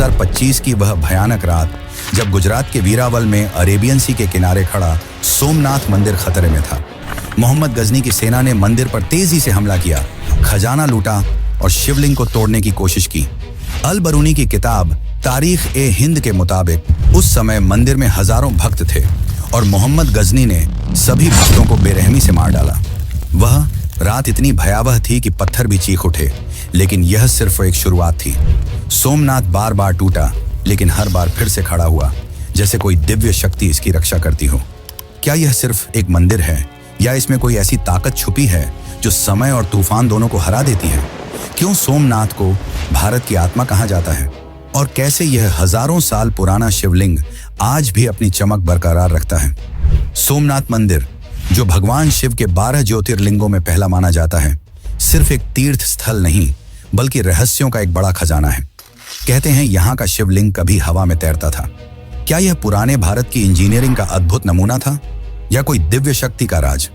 2025 की वह भयानक रात जब गुजरात के वीरावल में अरेबियन सी के किनारे खड़ा सोमनाथ मंदिर खतरे में था। मोहम्मद गजनी की सेना ने मंदिर पर तेजी से हमला किया, खजाना लूटा और शिवलिंग को तोड़ने की कोशिश की। अल बरूनी की किताब तारीख ए हिंद के मुताबिक उस समय मंदिर में हजारों भक्त थे और मोहम्मद गजनी ने सभी भक्तों को बेरहमी से मार डाला। वह रात इतनी भयावह थी कि पत्थर भी चीख उठे, लेकिन यह सिर्फ एक शुरुआत थी। सोमनाथ बार बार टूटा, लेकिन हर बार फिर से खड़ा हुआ, जैसे कोई दिव्य शक्ति इसकी रक्षा करती हो। क्या यह सिर्फ एक मंदिर है या इसमें कोई ऐसी ताकत छुपी है जो समय और तूफान दोनों को हरा देती है? क्यों सोमनाथ को भारत की आत्मा कहा जाता है और कैसे यह हजारों साल पुराना शिवलिंग आज भी अपनी चमक बरकरार रखता है? सोमनाथ मंदिर, जो भगवान शिव के 12 ज्योतिर्लिंगों में पहला माना जाता है, सिर्फ एक तीर्थ स्थल नहीं बल्कि रहस्यों का एक बड़ा खजाना है। कहते हैं यहाँ का शिवलिंग कभी हवा में तैरता था। क्या यह पुराने भारत की इंजीनियरिंग का अद्भुत नमूना था या कोई दिव्य शक्ति का राज?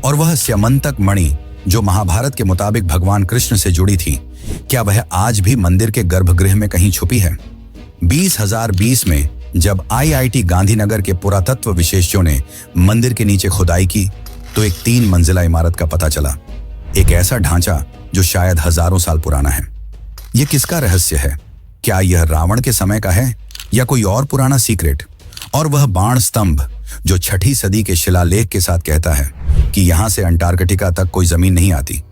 और वह स्यमंतक मणि जो महाभारत के मुताबिक भगवान कृष्ण से जुड़ी थी, क्या वह आज भी मंदिर के गर्भगृह में कहीं छुपी है? 2020 में जब IIT गांधीनगर के पुरातत्व विशेषज्ञों ने मंदिर के नीचे खुदाई की तो एक 3 मंजिला इमारत का पता चला। एक ऐसा ढांचा जो शायद हजारों साल पुराना है। यह किसका रहस्य है? क्या यह रावण के समय का है या कोई और पुराना सीक्रेट? और वह बाण स्तंभ जो 6ठी सदी के शिलालेख के साथ कहता है कि यहां से अंटार्कटिका तक कोई जमीन नहीं आती।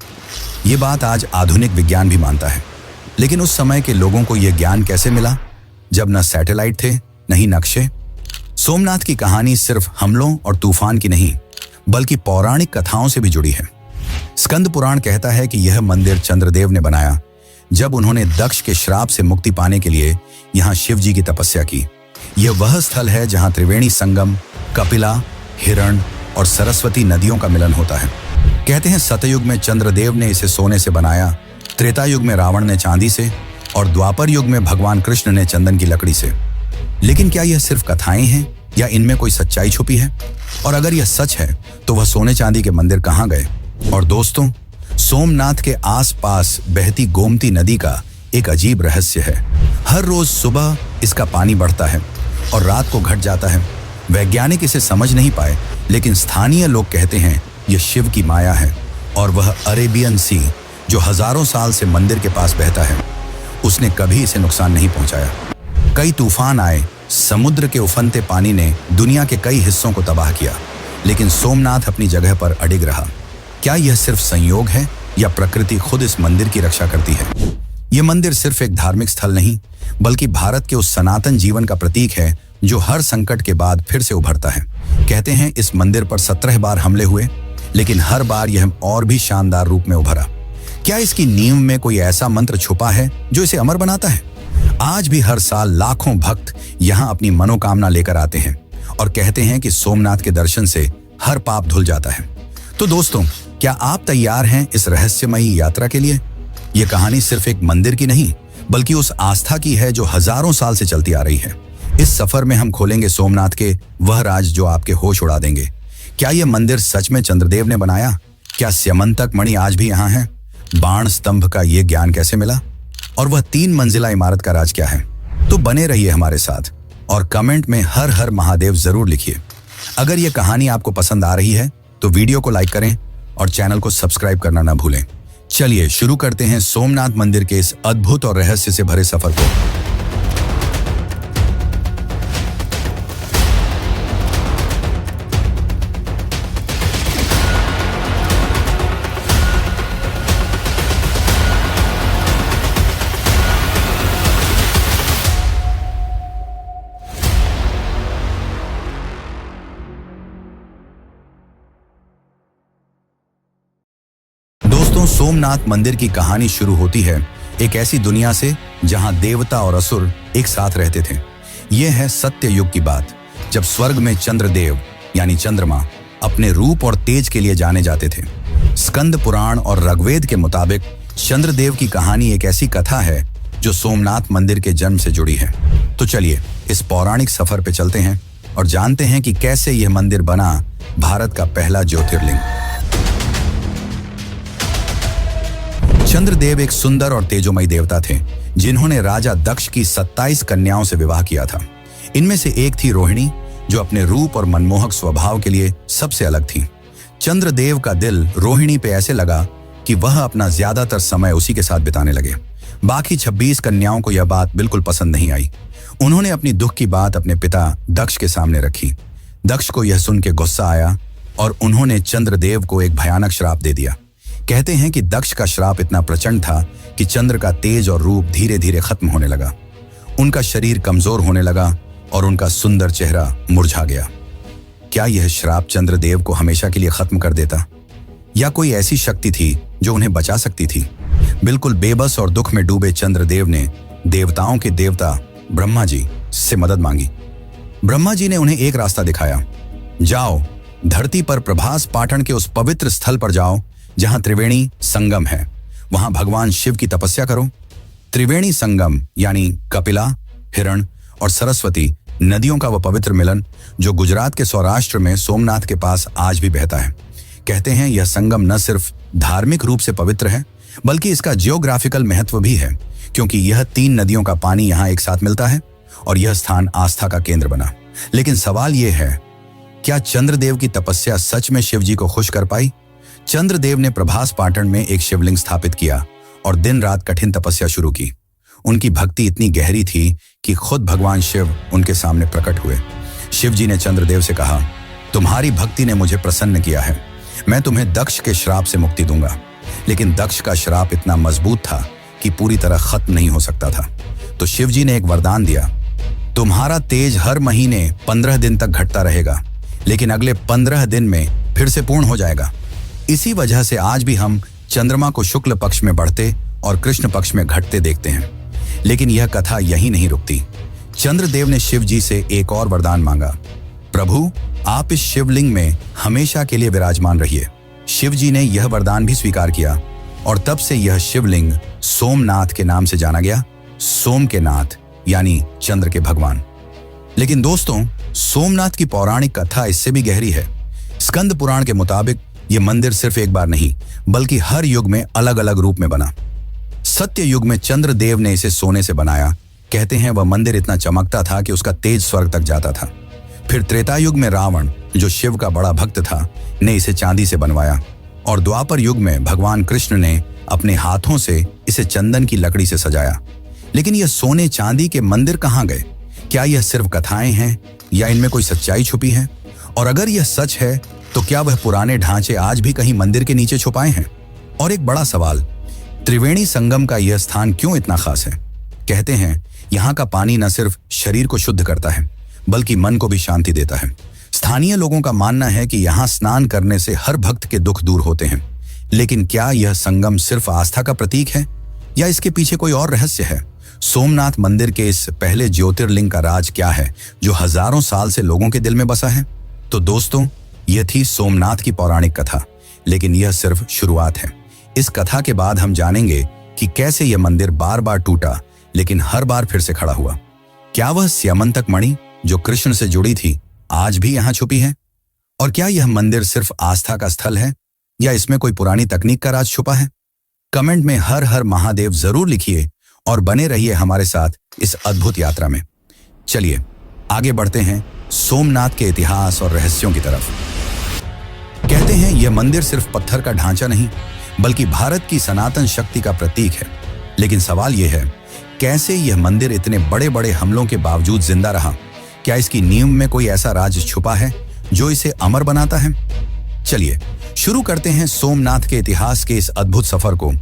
ये बात आज आधुनिक विज्ञान भी मानता है, लेकिन उस समय के लोगों को यह ज्ञान कैसे मिला जब न सैटेलाइट थे न ही नक्शे? सोमनाथ की कहानी सिर्फ हमलों और तूफान की नहीं बल्कि पौराणिक कथाओं से भी जुड़ी है। स्कंद पुराण कहता है कि यह मंदिर चंद्रदेव ने बनाया जब उन्होंने दक्ष के श्राप से मुक्ति पाने के लिए यहाँ शिव जी की तपस्या की। यह वह स्थल है जहाँ त्रिवेणी संगम, कपिला, हिरण और सरस्वती नदियों का मिलन होता है। कहते हैं सतयुग में चंद्रदेव ने इसे सोने से बनाया, त्रेता युग में रावण ने चांदी से और द्वापर युग में भगवान कृष्ण ने चंदन की लकड़ी से। लेकिन क्या यह सिर्फ कथाएं हैं या इनमें कोई सच्चाई छुपी है? और अगर यह सच है तो वह सोने चांदी के मंदिर कहाँ गए? और दोस्तों, सोमनाथ के आसपास बहती गोमती नदी का एक अजीब रहस्य है। हर रोज सुबह इसका पानी बढ़ता है और रात को घट जाता है। वैज्ञानिक इसे समझ नहीं पाए, लेकिन स्थानीय लोग कहते हैं यह शिव की माया है और वह अरेबियन सी जो हजारों साल से मंदिर के पास बहता है, उसने कभी इसे नुकसान नहीं पहुंचाया। कई तूफान आए, समुद्र के उफनते पानी ने दुनिया के कई हिस्सों को तबाह किया, लेकिन सोमनाथ अपनी जगह पर अडिग रहा। क्या यह सिर्फ संयोग है या प्रकृति खुद इस मंदिर की रक्षा करती है? यह मंदिर सिर्फ एक धार्मिक स्थल नहीं बल्कि भारत के उस सनातन जीवन का प्रतीक है जो हर संकट के बाद फिर से उभरता है। कहते हैं इस मंदिर पर 17 बार हमले हुए, लेकिन हर बार यह और भी शानदार रूप में उभरा। क्या इसकी नींव में कोई ऐसा मंत्र छुपा है जो इसे अमर बनाता है? आज भी हर साल लाखों भक्त यहाँ अपनी मनोकामना लेकर आते हैं और कहते हैं कि सोमनाथ के दर्शन से हर पाप धुल जाता है। तो दोस्तों, क्या आप तैयार हैं इस रहस्यमयी यात्रा के लिए? यह कहानी सिर्फ एक मंदिर की नहीं बल्कि उस आस्था की है जो हजारों साल से चलती आ रही है। इस सफर में हम खोलेंगे सोमनाथ के वह राज जो आपके होश उड़ा देंगे। क्या यह मंदिर सच में चंद्रदेव ने बनाया? क्या स्यमंतक मणि आज भी यहाँ है? बाण स्तंभ का यह ज्ञान कैसे मिला? और वह 3 मंजिला इमारत का राज क्या है? तो बने रहिए हमारे साथ और कमेंट में हर हर महादेव जरूर लिखिए। अगर यह कहानी आपको पसंद आ रही है तो वीडियो को लाइक करें और चैनल को सब्सक्राइब करना ना भूलें। चलिए शुरू करते हैं सोमनाथ मंदिर के इस अद्भुत और रहस्य से भरे सफर को। दोस्तों, सोमनाथ मंदिर की कहानी शुरू होती है एक ऐसी दुनिया से जहां देवता और असुर एक साथ रहते थे। यह है सत्य युग की बात, जब स्वर्ग में चंद्रदेव यानी चंद्रमा अपने रूप और तेज के लिए जाने जाते थे। स्कंद पुराण और ऋग्वेद के मुताबिक चंद्रदेव की कहानी एक ऐसी कथा है जो सोमनाथ मंदिर के जन्म से जुड़ी है। तो चलिए इस पौराणिक सफर पे चलते हैं और जानते हैं कि कैसे यह मंदिर बना भारत का पहला ज्योतिर्लिंग। चंद्रदेव एक सुंदर और तेजोमयी देवता थे जिन्होंने राजा दक्ष की 27 कन्याओं से विवाह किया था। इनमें से एक थी रोहिणी, जो अपने रूप और मनमोहक स्वभाव के लिए सबसे अलग थी। चंद्रदेव का दिल रोहिणी पे ऐसे लगा कि वह अपना ज्यादातर समय उसी के साथ बिताने लगे। बाकी 26 कन्याओं को यह बात बिल्कुल पसंद नहीं आई। उन्होंने अपनी दुख की बात अपने पिता दक्ष के सामने रखी। दक्ष को यह सुन के गुस्सा आया और उन्होंने चंद्रदेव को एक भयानक श्राप दे दिया। कहते हैं कि दक्ष का श्राप इतना प्रचंड था कि चंद्र का तेज और रूप धीरे धीरे खत्म होने लगा। उनका शरीर कमजोर होने लगा और उनका सुंदर चेहरा मुरझा गया। क्या यह श्राप चंद्रदेव को हमेशा के लिए खत्म कर देता, या कोई ऐसी शक्ति थी जो उन्हें बचा सकती थी? बिल्कुल बेबस और दुख में डूबे चंद्रदेव ने देवताओं के देवता ब्रह्मा जी से मदद मांगी। ब्रह्मा जी ने उन्हें एक रास्ता दिखाया। जाओ, धरती पर प्रभास पाटन के उस पवित्र स्थल पर जाओ जहां त्रिवेणी संगम है। वहां भगवान शिव की तपस्या करो। त्रिवेणी संगम यानी कपिला, हिरण और सरस्वती नदियों का वह पवित्र मिलन जो गुजरात के सौराष्ट्र में सोमनाथ के पास आज भी बहता है। कहते हैं यह संगम न सिर्फ धार्मिक रूप से पवित्र है, बल्कि इसका जियोग्राफिकल महत्व भी है, क्योंकि यह 3 नदियों का पानी यहाँ एक साथ मिलता है और यह स्थान आस्था का केंद्र बना। लेकिन सवाल यह है, क्या चंद्रदेव की तपस्या सच में शिव जी को खुश कर पाई? चंद्रदेव ने प्रभास पाटन में एक शिवलिंग स्थापित किया और दिन रात कठिन तपस्या शुरू की। उनकी भक्ति इतनी गहरी थी कि खुद भगवान शिव उनके सामने प्रकट हुए। शिव जी ने चंद्रदेव से कहा, तुम्हारी भक्ति ने मुझे प्रसन्न किया है। मैं तुम्हें दक्ष के श्राप से मुक्ति दूंगा। लेकिन दक्ष का श्राप इतना मजबूत था कि पूरी तरह खत्म नहीं हो सकता था। तो शिव जी ने एक वरदान दिया, तुम्हारा तेज हर महीने 15 दिन तक घटता रहेगा, लेकिन अगले 15 दिन में फिर से पूर्ण हो जाएगा। इसी वजह से आज भी हम चंद्रमा को शुक्ल पक्ष में बढ़ते और कृष्ण पक्ष में घटते देखते हैं। लेकिन यह कथा यहीं नहीं रुकती। चंद्रदेव ने शिव जी से एक और वरदान मांगा, प्रभु आप इस शिवलिंग में हमेशा के लिए विराजमान रहिए। शिव जी ने यह वरदान भी स्वीकार किया और तब से यह शिवलिंग सोमनाथ के नाम से जाना गया। सोम के नाथ यानी चंद्र के भगवान। लेकिन दोस्तों, सोमनाथ की पौराणिक कथा इससे भी गहरी है। स्कंद पुराण के मुताबिक यह मंदिर सिर्फ एक बार नहीं, बल्कि हर युग में अलग अलग रूप में बना। सत्य युग में चंद्रदेव ने इसे सोने से बनाया। कहते हैं वह मंदिर इतना चमकता था कि उसका तेज स्वर्ग तक जाता था। फिर त्रेता युग में रावण, जो शिव का बड़ा भक्त था, ने इसे चांदी से बनवाया और द्वापर युग में भगवान कृष्ण ने अपने हाथों से इसे चंदन की लकड़ी से सजाया। लेकिन यह सोने चांदी के मंदिर कहाँ गए? क्या यह सिर्फ कथाएं हैं या इनमें कोई सच्चाई छुपी है? और अगर यह सच है तो क्या वह पुराने ढांचे आज भी कहीं मंदिर के नीचे छुपाए हैं? और एक बड़ा सवाल, त्रिवेणी संगम का यह स्थान क्यों इतना खास है? कहते हैं यहाँ का पानी न सिर्फ शरीर को शुद्ध करता है, बल्कि मन को भी शांति देता है। स्थानीय लोगों का मानना है कि यहाँ स्नान करने से हर भक्त के दुख दूर होते हैं। लेकिन क्या यह संगम सिर्फ आस्था का प्रतीक है या इसके पीछे कोई और रहस्य है? सोमनाथ मंदिर के इस पहले ज्योतिर्लिंग का राज क्या है जो हजारों साल से लोगों के दिल में बसा है? तो दोस्तों, यह थी सोमनाथ की पौराणिक कथा, लेकिन यह सिर्फ शुरुआत है। इस कथा के बाद हम जानेंगे कि कैसे यह मंदिर बार बार टूटा लेकिन हर बार फिर से खड़ा हुआ। क्या वह स्यमंतक मणि जो कृष्ण से जुड़ी थी आज भी यहाँ छुपी है? और क्या यह मंदिर सिर्फ आस्था का स्थल है या इसमें कोई पुरानी तकनीक का राज छुपा है? कमेंट में हर हर महादेव जरूर लिखिए और बने रहिए हमारे साथ इस अद्भुत यात्रा में। चलिए आगे बढ़ते हैं सोमनाथ के इतिहास और रहस्यों की तरफ। कहते हैं यह मंदिर सिर्फ पत्थर का ढांचा नहीं, बल्कि भारत की सनातन शक्ति का प्रतीक है। लेकिन सवाल यह है, कैसे यह मंदिर इतने बड़े बड़े हमलों के बावजूद जिंदा रहा? क्या इसकी नींव में कोई ऐसा राज छुपा है जो इसे अमर बनाता है? चलिए शुरू करते हैं सोमनाथ के इतिहास के इस अद्भुत सफर को,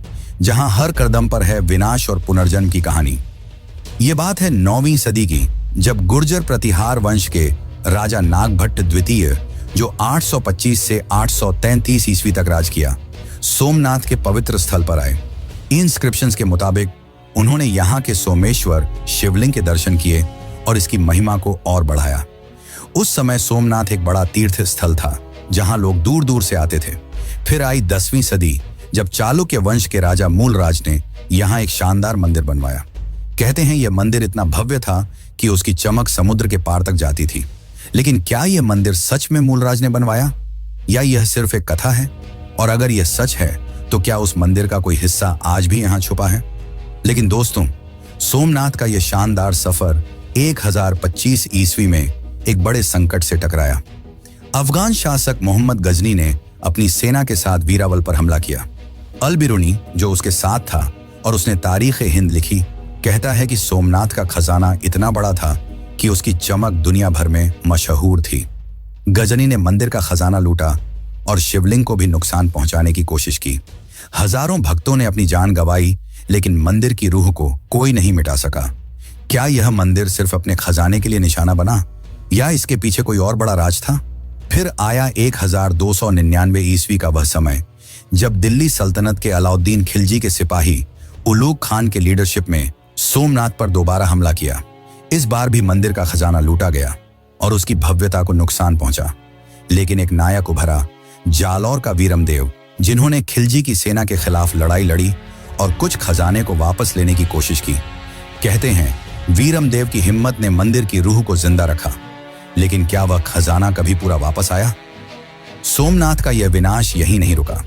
जहां हर कदम पर है विनाश और पुनर्जन्म की कहानी। ये बात है 9वीं सदी की, जब गुर्जर प्रतिहार वंश के राजा नागभट्ट द्वितीय, जो 825 से 833 ईस्वी तक राज किया, सोमनाथ के पवित्र स्थल पर आए। इंस्क्रिप्शंस के मुताबिक उन्होंने यहाँ के सोमेश्वर शिवलिंग के दर्शन किए और इसकी महिमा को और बढ़ाया। उस समय सोमनाथ एक बड़ा तीर्थ स्थल था जहां लोग दूर दूर से आते थे। फिर आई 10वीं सदी, जब चालुक्य वंश के राजा मूलराज ने यहाँ एक शानदार मंदिर बनवाया। कहते हैं यह मंदिर इतना भव्य था कि उसकी चमक समुद्र के पार तक जाती थी। लेकिन क्या यह मंदिर सच में मूलराज ने बनवाया या यह सिर्फ एक कथा है? और अगर यह सच है तो क्या उस मंदिर का कोई हिस्सा आज भी यहाँ छुपा है? लेकिन दोस्तों, सोमनाथ का यह शानदार सफर 1025 ईस्वी में एक बड़े संकट से टकराया। अफगान शासक मोहम्मद गजनी ने अपनी सेना के साथ वीरावल पर हमला किया। अल बिरूनी जो उसके साथ था और उसने तारीख हिंद लिखी, कहता है कि सोमनाथ का खजाना इतना बड़ा था कि उसकी चमक दुनिया भर में मशहूर थी। गजनी ने मंदिर का खजाना लूटा और शिवलिंग को भी नुकसान पहुंचाने की कोशिश की। हजारों भक्तों ने अपनी जान गंवाई, लेकिन मंदिर की रूह को कोई नहीं मिटा सका। क्या यह मंदिर सिर्फ अपने खजाने के लिए निशाना बना या इसके पीछे कोई और बड़ा राज था? फिर आया 1299 ईस्वी का वह समय जब दिल्ली सल्तनत के अलाउद्दीन खिलजी के सिपाही उलूग खान के लीडरशिप में सोमनाथ पर दोबारा हमला किया। इस बार भी मंदिर का खजाना लूटा गया और उसकी भव्यता को नुकसान पहुंचा। लेकिन एक नायक उभरा, जालौर का वीरमदेव, जिन्होंने खिलजी की सेना के खिलाफ लड़ाई लड़ी और कुछ खजाने को वापस लेने की कोशिश की। कहते हैं वीरमदेव की हिम्मत ने मंदिर की रूह को जिंदा रखा। लेकिन क्या वह खजाना कभी पूरा वापस आया? सोमनाथ का यह विनाश यहीं नहीं रुका।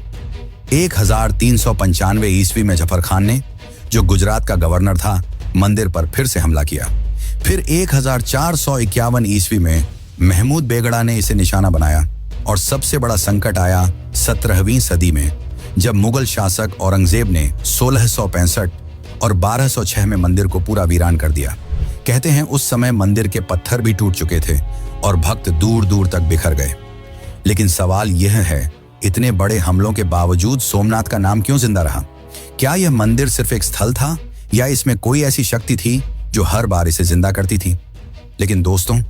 1395 ईस्वी में जफर खान ने, जो गुजरात का गवर्नर था, मंदिर पर फिर से हमला किया। फिर 1451 ईस्वी में महमूद बेगड़ा ने इसे निशाना बनाया और सबसे बड़ा संकट आया 17वीं सदी में, जब मुगल शासक औरंगजेब ने 1665 और 1206 में मंदिर को पूरा वीरान कर दिया। कहते हैं उस समय मंदिर के पत्थर भी टूट चुके थे और भक्त दूर दूर तक बिखर गए। लेकिन सवाल यह है, इतने बड़े हमलों के बावजूद सोमनाथ का नाम क्यों जिंदा रहा? क्या यह मंदिर सिर्फ एक स्थल था या इसमें कोई ऐसी शक्ति थी जो हर बार इसे जिंदा करती थी? लेकिन दोस्तों,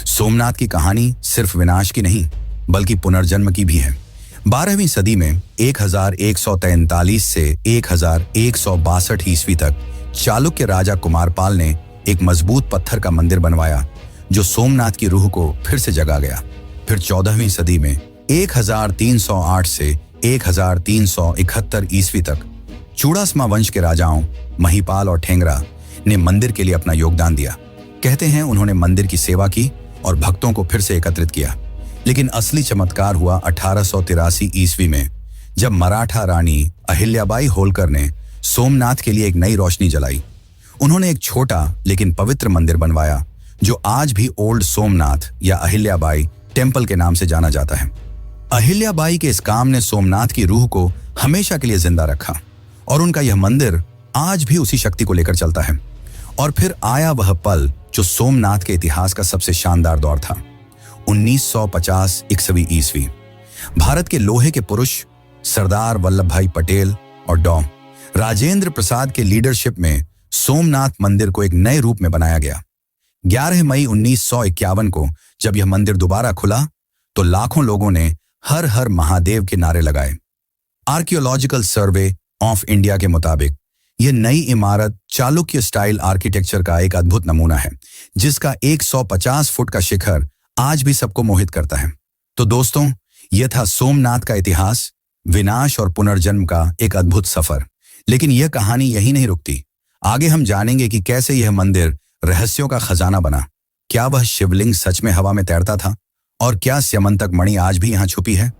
सोमनाथ की कहानी सिर्फ विनाश की नहीं बल्कि पुनर्जन्म की भी है। 12वीं सदी में 1143 से 1162 ईस्वी तक चालुक्य राजा कुमारपाल ने एक मजबूत पत्थर का मंदिर बनवाया जो सोमनाथ की रूह को फिर से जगा गया। फिर 14वीं सदी में 1308 से 1371 ईस्वी तक चूड़ासमा वंश के राजाओं महिपाल और ठेंगरा ने मंदिर के लिए अपना योगदान दिया। कहते हैं उन्होंने मंदिर की सेवा की और भक्तों को फिर से एकत्रित किया। लेकिन असली चमत्कार हुआ 1883 ईस्वी में, जब मराठा रानी अहिल्याबाई होलकर ने सोमनाथ के लिए एक नई रोशनी जलाई। उन्होंने एक छोटा लेकिन पवित्र मंदिर बनवाया जो आज भी ओल्ड सोमनाथ या अहिल्याबाई टेम्पल के नाम से जाना जाता है। अहिल्याबाई के इस काम ने सोमनाथ की रूह को हमेशा के लिए जिंदा रखा और उनका यह मंदिर आज भी उसी शक्ति को लेकर चलता है। और फिर आया वह पल जो सोमनाथ के इतिहास का सबसे शानदार दौर था। 1950 ईस्वी ईस्वी भारत के लोहे के पुरुष सरदार वल्लभ भाई पटेल और डॉ राजेंद्र प्रसाद के लीडरशिप में सोमनाथ मंदिर को एक नए रूप में बनाया गया। 11 मई 1951 को जब यह मंदिर दोबारा खुला तो लाखों लोगों ने हर हर महादेव के नारे लगाए। आर्कियोलॉजिकल सर्वे ऑफ इंडिया के मुताबिक यह नई इमारत चालुक्य स्टाइल आर्किटेक्चर का एक अद्भुत नमूना है, जिसका 150 फुट का शिखर आज भी सबको मोहित करता है। तो दोस्तों, यह था सोमनाथ का इतिहास, विनाश और पुनर्जन्म का एक अद्भुत सफर। लेकिन यह कहानी यही नहीं रुकती। आगे हम जानेंगे कि कैसे यह मंदिर रहस्यों का खजाना बना। क्या वह शिवलिंग सच में हवा में तैरता था? और क्या स्यमंतक मणि आज भी यहाँ छुपी है?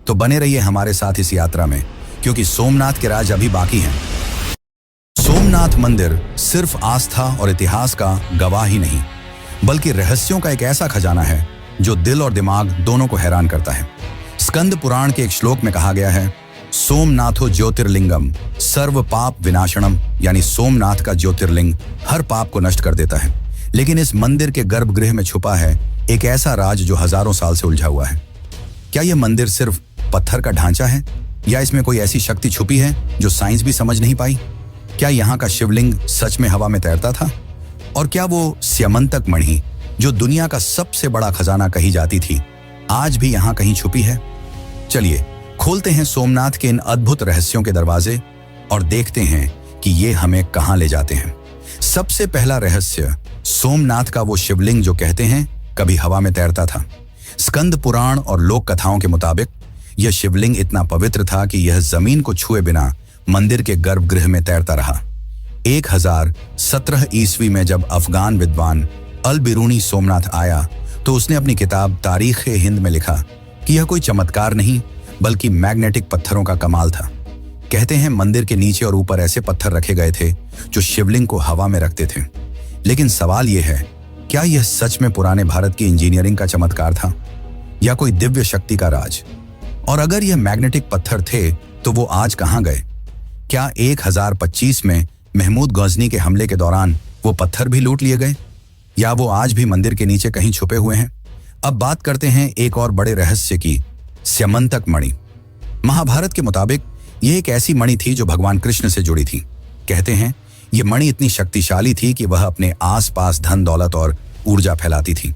तो बने रहिए हमारे साथ इस यात्रा में, क्योंकि सोमनाथ के राज अभी बाकी हैं। सोमनाथ मंदिर सिर्फ आस्था और इतिहास का गवाह ही नहीं, बल्कि रहस्यों का एक ऐसा खजाना है जो दिल और दिमाग दोनों को हैरान करता है। स्कंद पुराण के एक श्लोक में कहा गया है, सोमनाथो ज्योतिर्लिंगम सर्व पाप विनाशनम, यानी सोमनाथ का ज्योतिर्लिंग हर पाप को नष्ट कर देता है। लेकिन इस मंदिर के गर्भगृह में छुपा है एक ऐसा राज जो हजारों साल से उलझा हुआ है। क्या यह मंदिर सिर्फ पत्थर का ढांचा है या इसमें कोई ऐसी शक्ति छुपी है जो साइंस भी समझ नहीं पाई? क्या यहाँ का शिवलिंग सच में हवा में तैरता था? और क्या वो स्यमंतक मणि जो दुनिया का सबसे बड़ा खजाना कही जाती थी, आज भी यहाँ कहीं छुपी है? चलिए खोलते हैं सोमनाथ के इन अद्भुत रहस्यों के दरवाजे और देखते हैं कि ये हमें कहाँ ले जाते हैं। सबसे पहला रहस्य, सोमनाथ का वो शिवलिंग जो कहते हैं कभी हवा में तैरता था। स्कंद पुराण और लोक कथाओं के मुताबिक यह शिवलिंग इतना पवित्र था कि यह जमीन को छुए बिना मंदिर के गर्भगृह में तैरता रहा। 1017 ईस्वी में जब अफगान विद्वान अल बिरूनी सोमनाथ आया तो उसने अपनी किताब तारीख हिंद में लिखा कि यह कोई चमत्कार नहीं बल्कि मैग्नेटिक पत्थरों का कमाल था। कहते हैं मंदिर के नीचे और ऊपर ऐसे पत्थर रखे गए थे जो शिवलिंग को हवा में रखते थे। लेकिन सवाल यह है, क्या यह सच में पुराने भारत की इंजीनियरिंग का चमत्कार था या कोई दिव्य शक्ति का राज? और अगर यह मैग्नेटिक पत्थर थे तो वो आज कहां गए? क्या 1025 में महमूद गजनी के हमले के दौरान वो पत्थर भी लूट लिए गए, या वो आज भी मंदिर के नीचे कहीं छुपे हुए हैं? अब बात करते हैं एक और बड़े रहस्य की, स्यमंतक मणि। महाभारत के मुताबिक यह एक ऐसी मणि थी जो भगवान कृष्ण से जुड़ी थी। कहते हैं यह मणि इतनी शक्तिशाली थी कि वह अपने आसपास धन दौलत और ऊर्जा फैलाती थी।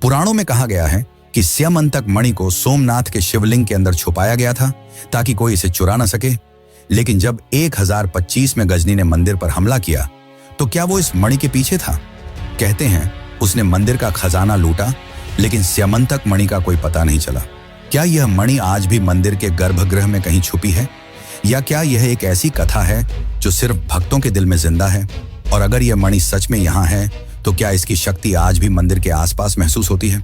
पुराणों में कहा गया है कि स्यमंतक मणि को सोमनाथ के शिवलिंग के अंदर छुपाया गया था ताकि कोई इसे चुरा न सके। लेकिन जब 1025 में गजनी ने मंदिर पर हमला किया तो क्या वो इस मणि के पीछे था? कहते हैं उसने मंदिर का खजाना लूटा, लेकिन स्यमंतक मणि का कोई पता नहीं चला। क्या यह मणि आज भी मंदिर के गर्भगृह में कहीं छुपी है, या क्या यह एक ऐसी कथा है जो सिर्फ भक्तों के दिल में जिंदा है? और अगर यह मणि सच में यहाँ है तो क्या इसकी शक्ति आज भी मंदिर के आसपास महसूस होती है?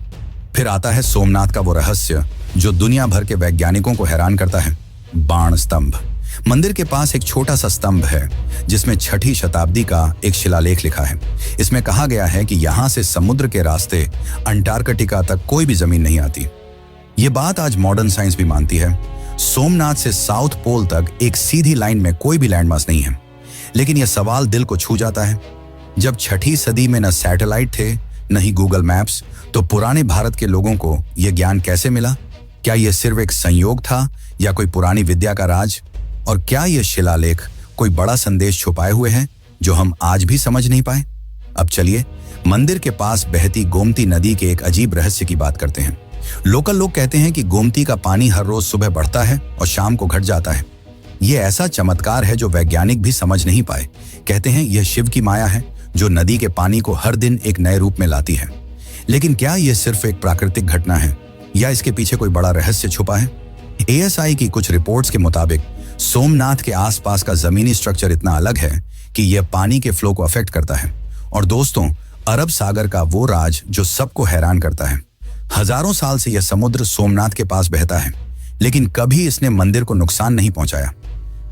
फिर आता है सोमनाथ का वो रहस्य जो दुनिया भर के वैज्ञानिकों को हैरान करता है, बाण स्तंभ। मंदिर के पास एक छोटा सा स्तंभ है जिसमें 6ठी शताब्दी का एक शिलालेख लिखा है। इसमें कहा गया है कि यहाँ से समुद्र के रास्ते अंटार्कटिका तक कोई भी जमीन नहीं आती। ये बात आज मॉडर्न साइंस भी मानती है। सोमनाथ से साउथ पोल तक एक सीधी लाइन में कोई भी लैंडमार्क नहीं है। लेकिन यह सवाल दिल को छू जाता है, जब 6ठी सदी में न सैटेलाइट थे न ही गूगल मैप्स, तो पुराने भारत के लोगों को यह ज्ञान कैसे मिला? क्या यह सिर्फ एक संयोग था या कोई पुरानी विद्या का राज? और क्या यह शिलालेख कोई बड़ा संदेश छुपाए हुए है जो हम आज भी समझ नहीं पाए? अब चलिए मंदिर के पास बहती गोमती नदी के एक अजीब रहस्य की बात करते हैं। लोकल लोग कहते हैं कि गोमती का पानी हर रोज सुबह बढ़ता है और शाम को घट जाता है। यह ऐसा चमत्कार है जो वैज्ञानिक भी समझ नहीं पाए। कहते हैं यह शिव की माया है जो नदी के पानी को हर दिन एक नए रूप में लाती है। लेकिन क्या यह सिर्फ एक प्राकृतिक घटना है या इसके पीछे कोई बड़ा रहस्य छुपा है? ASI की कुछ रिपोर्ट्स के मुताबिक सोमनाथ के आसपास का जमीनी स्ट्रक्चर इतना अलग है कि यह पानी के फ्लो को अफेक्ट करता है। और दोस्तों, अरब सागर का वो राज जो सबको हैरान करता है। हजारों साल से यह समुद्र सोमनाथ के पास बहता है, लेकिन कभी इसने मंदिर को नुकसान नहीं पहुंचाया।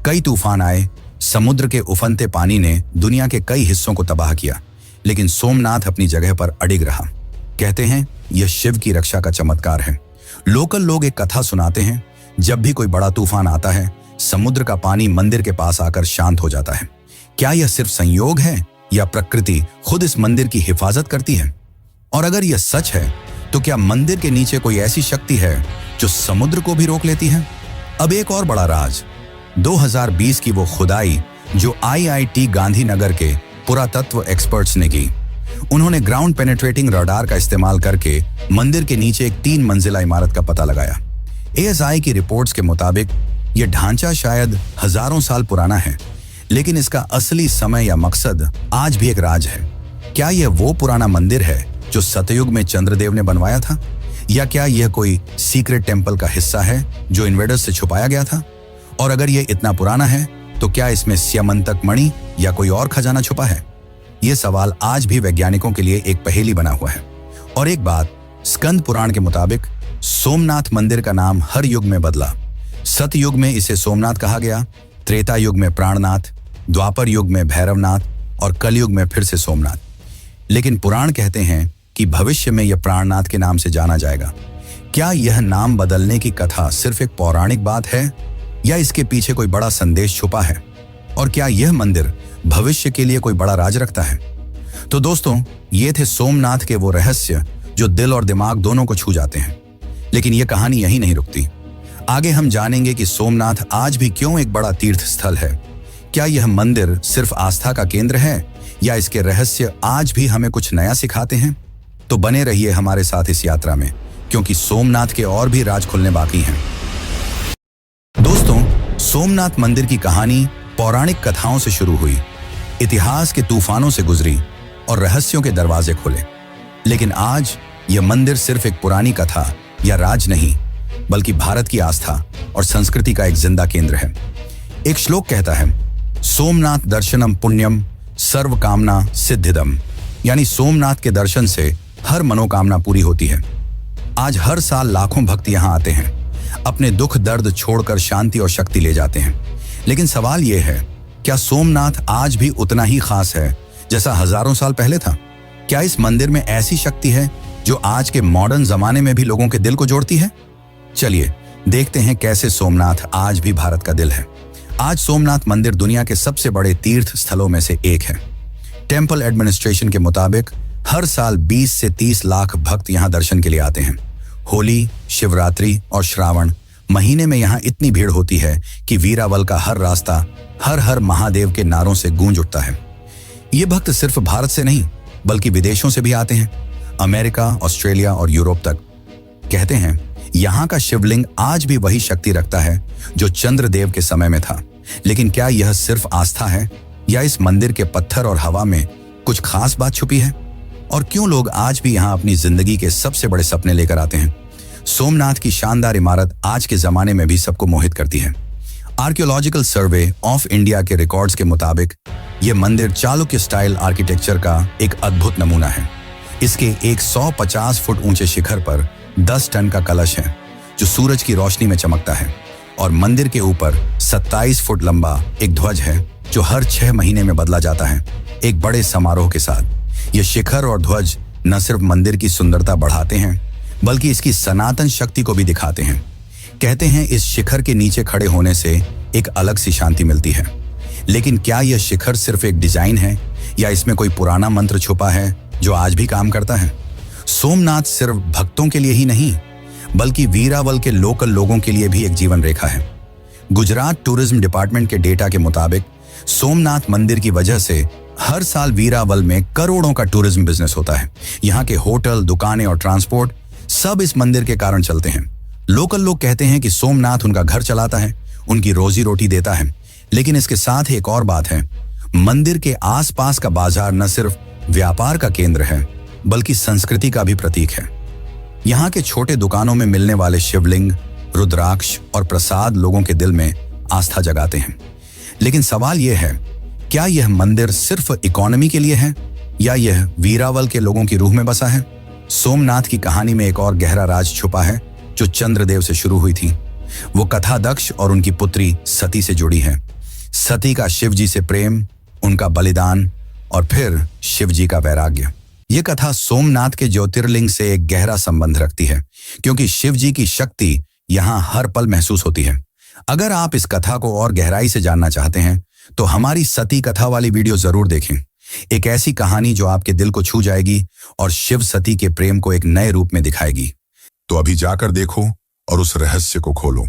कई तूफान आए, समुद्र के उफनते पानी ने दुनिया के कई हिस्सों को तबाह किया, लेकिन सोमनाथ अपनी जगह पर अडिग रहा। कहते हैं यह शिव की रक्षा का चमत्कार है। लोकल लोग एक कथा सुनाते हैं, जब भी कोई बड़ा तूफान आता है समुद्र का पानी मंदिर के पास आकर शांत हो जाता है। क्या यह सिर्फ संयोग है या प्रकृति खुद इस मंदिर की हिफाजत करती है? और अगर यह सच है तो क्या मंदिर के नीचे कोई ऐसी शक्ति है जो समुद्र को भी रोक लेती है? अब एक और बड़ा राज, 2020 की वो खुदाई जो IIT गांधीनगर के पुरातत्व एक्सपर्ट्स ने की। उन्होंने ग्राउंड पेनेट्रेटिंग रडार का इस्तेमाल करके मंदिर के नीचे एक 3 मंजिला इमारत का पता लगाया। ASI की रिपोर्ट्स के मुताबिक यह ढांचा शायद हजारों साल पुराना है, लेकिन इसका असली समय या मकसद आज भी एक राज है। क्या यह वो पुराना मंदिर है जो सतयुग में चंद्रदेव ने बनवाया था, या क्या यह कोई सीक्रेट टेम्पल का हिस्सा है जो इन्वेडर्स से छुपाया गया था? और अगर यह इतना पुराना है तो क्या इसमें स्यमंतक मणि या कोई और खजाना छुपा है? यह सवाल आज भी वैज्ञानिकों के लिए एक पहेली बना हुआ है। और एक बात, स्कंद पुराण के मुताबिक सोमनाथ मंदिर का नाम हर युग में बदला। सतयुग में इसे सोमनाथ कहा गया, त्रेता युग में प्राणनाथ, द्वापर युग में भैरवनाथ और कलयुग में फिर से सोमनाथ। लेकिन पुराण कहते हैं कि भविष्य में यह प्राणनाथ के नाम से जाना जाएगा। क्या यह नाम बदलने की कथा सिर्फ एक पौराणिक बात है या इसके पीछे कोई बड़ा संदेश छुपा है? और क्या यह मंदिर भविष्य के लिए कोई बड़ा राज रखता है? तो दोस्तों, ये थे सोमनाथ के वो रहस्य जो दिल और दिमाग दोनों को छू जाते हैं। लेकिन यह कहानी यहीं नहीं रुकती। आगे हम जानेंगे कि सोमनाथ आज भी क्यों एक बड़ा तीर्थ स्थल है। क्या यह मंदिर सिर्फ आस्था का केंद्र है या इसके रहस्य आज भी हमें कुछ नया सिखाते हैं? तो बने रहिए हमारे साथ इस यात्रा में, क्योंकि सोमनाथ के और भी राज खुलने बाकी हैं। दोस्तों, सोमनाथ मंदिर की कहानी पौराणिक कथाओं से शुरू हुई, इतिहास के तूफानों से गुजरी और रहस्यों के दरवाजे खुले। लेकिन आज यह मंदिर सिर्फ एक पुरानी कथा या राज नहीं, बल्कि भारत की आस्था और संस्कृति का एक जिंदा केंद्र है। एक श्लोक कहता है, सोमनाथ दर्शनम पुण्यम सर्व कामना सिद्धिदम, यानी सोमनाथ के दर्शन से हर मनोकामना पूरी होती है। आज हर साल लाखों भक्त यहाँ आते हैं, अपने दुख दर्द छोड़कर शांति और शक्ति ले जाते हैं। लेकिन सवाल यह है, क्या सोमनाथ आज भी उतना ही खास है जैसा हजारों साल पहले था? क्या इस मंदिर में ऐसी शक्ति है जो आज के मॉडर्न जमाने में भी लोगों के दिल को जोड़ती है? चलिए देखते हैं कैसे सोमनाथ आज भी भारत का दिल है। आज सोमनाथ मंदिर दुनिया के सबसे बड़े तीर्थ स्थलों में से एक है। टेम्पल एडमिनिस्ट्रेशन के मुताबिक हर साल 20 से 30 लाख भक्त यहाँ दर्शन के लिए आते हैं। होली, शिवरात्रि और श्रावण महीने में यहाँ इतनी भीड़ होती है कि वीरावल का हर रास्ता हर हर महादेव के नारों से गूंज उठता है। ये भक्त सिर्फ भारत से नहीं बल्कि विदेशों से भी आते हैं, अमेरिका, ऑस्ट्रेलिया और यूरोप तक। कहते हैं यहाँ का शिवलिंग आज भी वही शक्ति रखता है जो चंद्रदेव के समय में था। लेकिन क्या यह सिर्फ आस्था है या इस मंदिर के पत्थर और हवा में कुछ खास बात छुपी है? और क्यों लोग आज भी यहाँ अपनी जिंदगी के सबसे बड़े सपने लेकर आते हैं? सोमनाथ की शानदार इमारत आज के जमाने में भी सबको मोहित करती है। आर्कियोलॉजिकल सर्वे ऑफ इंडिया के रिकॉर्ड्स के मुताबिक यह मंदिर चालुक्य स्टाइल आर्किटेक्चर का एक अद्भुत नमूना है। इसके एक 150 फुट ऊंचे शिखर पर 10 टन का कलश है जो सूरज की रोशनी में चमकता है, और मंदिर के ऊपर 27 फुट लंबा एक ध्वज है जो हर 6 महीने में बदला जाता है, एक बड़े समारोह के साथ। यह शिखर और ध्वज न सिर्फ मंदिर की सुंदरता बढ़ाते हैं बल्कि इसकी सनातन शक्ति को भी दिखाते हैं। कहते हैं इस शिखर के नीचे खड़े होने से एक अलग सी शांति मिलती है। लेकिन क्या यह शिखर सिर्फ एक डिजाइन है या इसमें कोई पुराना मंत्र छुपा है जो आज भी काम करता है? सोमनाथ सिर्फ भक्तों के लिए ही नहीं बल्कि वीरावल के लोकल लोगों के लिए भी एक जीवन रेखा है। गुजरात टूरिज्म डिपार्टमेंट के डेटा के मुताबिक सोमनाथ मंदिर की वजह से हर साल वीरावल में करोड़ों का टूरिज्म बिजनेस होता है। यहाँ के होटल, दुकानें और ट्रांसपोर्ट सब इस मंदिर के कारण चलते हैं। लोकल लोग कहते हैं कि सोमनाथ उनका घर चलाता है, उनकी रोजी रोटी देता है। लेकिन इसके साथ एक और बात है, मंदिर के आसपास का बाजार न सिर्फ व्यापार का केंद्र है बल्कि संस्कृति का भी प्रतीक है। यहाँ के छोटे दुकानों में मिलने वाले शिवलिंग, रुद्राक्ष और प्रसाद लोगों के दिल में आस्था जगाते हैं। लेकिन सवाल यह है, क्या यह मंदिर सिर्फ इकोनॉमी के लिए है या यह वीरावल के लोगों की रूह में बसा है? सोमनाथ की कहानी में एक और गहरा राज छुपा है जो चंद्रदेव से शुरू हुई थी। वो कथा दक्ष और उनकी पुत्री सती से जुड़ी है। सती का शिव जी से प्रेम, उनका बलिदान और फिर शिव जी का वैराग्य। ये कथा सोमनाथ के ज्योतिर्लिंग से एक गहरा संबंध रखती है क्योंकि शिव जी की शक्ति यहाँ हर पल महसूस होती है। अगर आप इस कथा को और गहराई से जानना चाहते हैं तो हमारी सती कथा वाली वीडियो जरूर देखें। एक ऐसी कहानी जो आपके दिल को छू जाएगी और शिव सती के प्रेम को एक नए रूप में दिखाएगी। तो अभी जाकर देखो और उस रहस्य को खोलो।